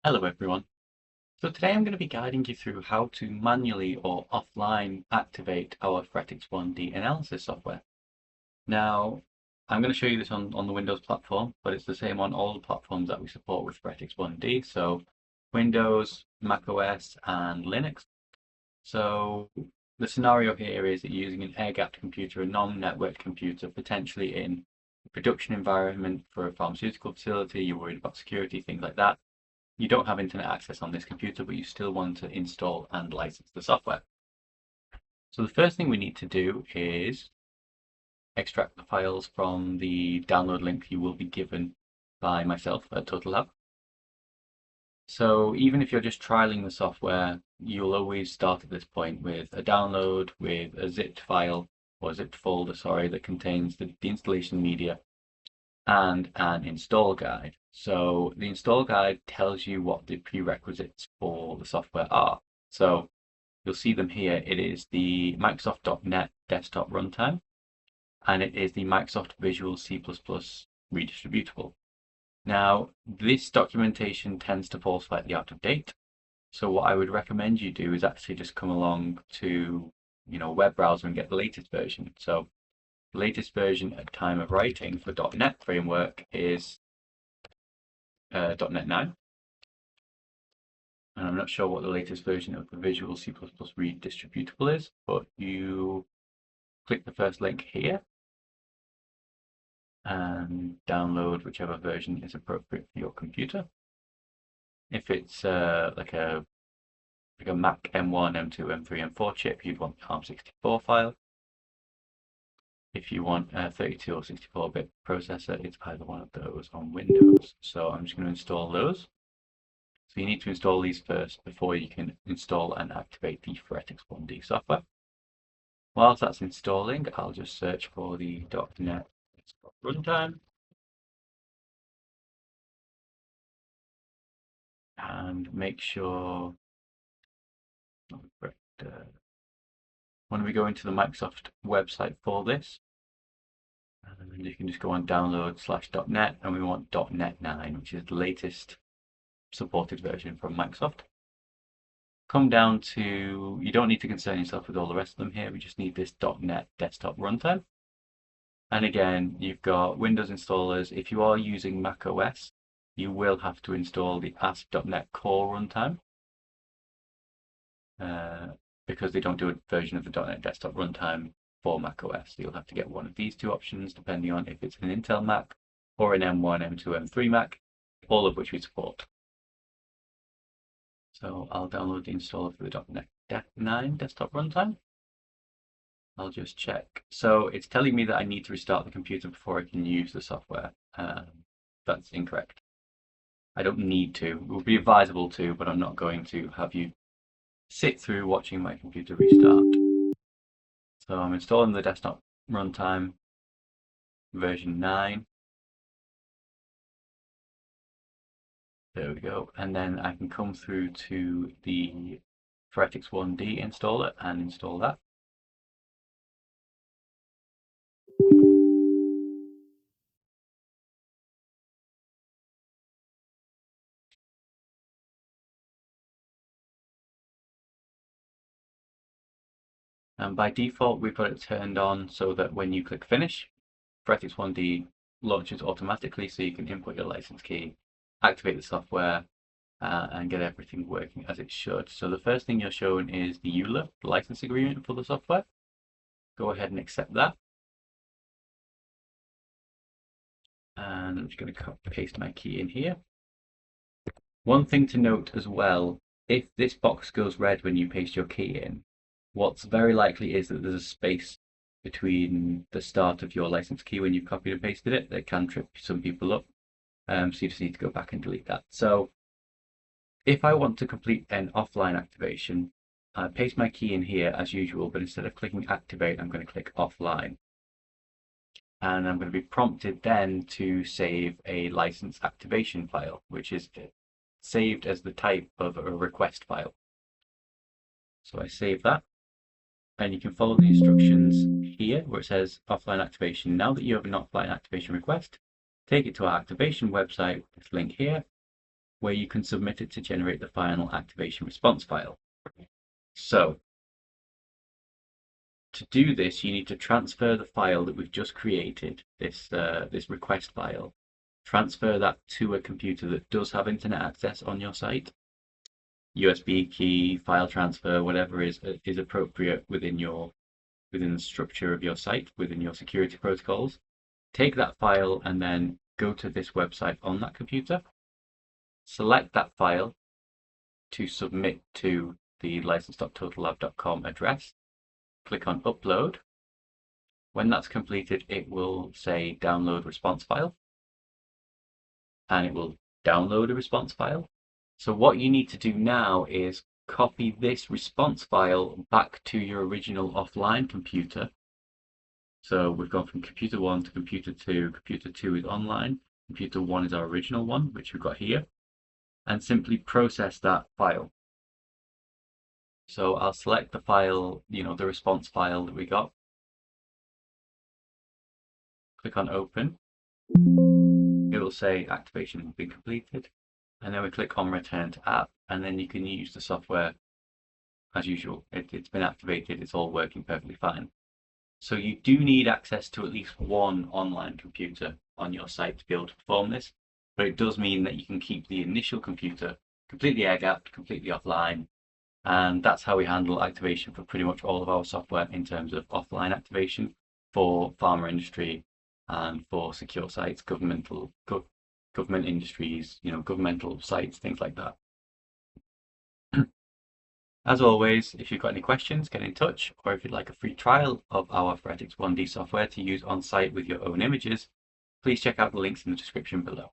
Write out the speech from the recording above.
Hello everyone. So today I'm going to be guiding you through how to manually or offline activate our Phoretix 1D analysis software. Now, I'm going to show you this on the Windows platform, but it's the same on all the platforms that we support with Phoretix 1D, so Windows, macOS, and Linux. So the scenario here is that you're using an air-gapped computer, a non-networked computer, potentially in a production environment for a pharmaceutical facility, you're worried about security, things like that. You don't have internet access on this computer, but you still want to install and license the software. So the first thing we need to do is extract the files from the download link you will be given by myself at Total Lab. So even if you're just trialing the software, you'll always start at this point with a download, with a zipped file, or zipped folder, sorry, that contains the installation media and an install guide. So the install guide tells you what the prerequisites for the software are. So you'll see them here. It is the Microsoft.NET Desktop Runtime, and it is the Microsoft Visual C++ Redistributable. Now, this documentation tends to fall slightly out of date. So what I would recommend you do is actually just come along to, a web browser and get the latest version. So the latest version at time of writing for .NET framework is .NET 9. And I'm not sure what the latest version of the Visual C++ Redistributable is, but you click the first link here and download whichever version is appropriate for your computer. If it's like a Mac M1, M2, M3, M4 chip, you'd want the ARM64 file. If you want a 32 or 64-bit processor, it's either one of those on Windows. So I'm just going to install those. So you need to install these first before you can install and activate the Phoretix 1D software. Whilst that's installing, I'll just search for the .NET Runtime. And make sure when we go into the Microsoft website for this, and you can just go on download/.NET, and we want .NET 9, which is the latest supported version from Microsoft. Come down to, you don't need to concern yourself with all the rest of them here, we just need this .NET Desktop Runtime. And again, you've got Windows installers. If you are using Mac OS, you will have to install the ASP.NET Core Runtime because they don't do a version of the .NET Desktop Runtime for Mac OS. You'll have to get one of these two options depending on if it's an Intel Mac or an M1, M2, M3 Mac, all of which we support. So I'll download the installer for the .NET 9 Desktop Runtime. I'll just check. So it's telling me that I need to restart the computer before I can use the software. That's incorrect. I don't need to. It would be advisable to, but I'm not going to have you sit through watching my computer restart. So I'm installing the Desktop Runtime version 9. There we go. And then I can come through to the Phoretix 1D installer and install that. And by default, we've got it turned on so that when you click finish, Phoretix 1D launches automatically, so you can input your license key, activate the software, and get everything working as it should. So the first thing you're shown is the EULA, the license agreement for the software. Go ahead and accept that. And I'm just going to paste my key in here. One thing to note as well, if this box goes red when you paste your key in, what's very likely is that there's a space between the start of your license key when you've copied and pasted it that can trip some people up. So you just need to go back and delete that. So if I want to complete an offline activation, I paste my key in here as usual, but instead of clicking activate, I'm going to click offline. And I'm going to be prompted then to save a license activation file, which is saved as the type of a request file. So I save that, and you can follow the instructions here where it says offline activation. Now that you have an offline activation request, take it to our activation website, this link here, where you can submit it to generate the final activation response file. So to do this, you need to transfer the file that we've just created, this request file, transfer that to a computer that does have internet access on your site. USB key, file transfer, whatever is appropriate within the structure of your site, within your security protocols. Take that file and then go to this website on that computer. Select that file to submit to the license.totallab.com address. Click on Upload. When that's completed, it will say Download Response File, and it will download a response file. So what you need to do now is copy this response file back to your original offline computer. So we've gone from computer 1 to computer 2. Computer 2 is online. Computer 1 is our original one, which we've got here, and simply process that file. So I'll select the file, the response file that we got. Click on Open. It will say activation has been completed. And then we click on Return to App, and then you can use the software as usual. It's been activated, it's all working perfectly fine. So you do need access to at least one online computer on your site to be able to perform this, but it does mean that you can keep the initial computer completely air-gapped, completely offline, and that's how we handle activation for pretty much all of our software in terms of offline activation for pharma industry and for secure sites, government industries, governmental sites, things like that. As always, if you've got any questions, get in touch, or if you'd like a free trial of our Phoretix 1D software to use on site with your own images, please check out the links in the description below.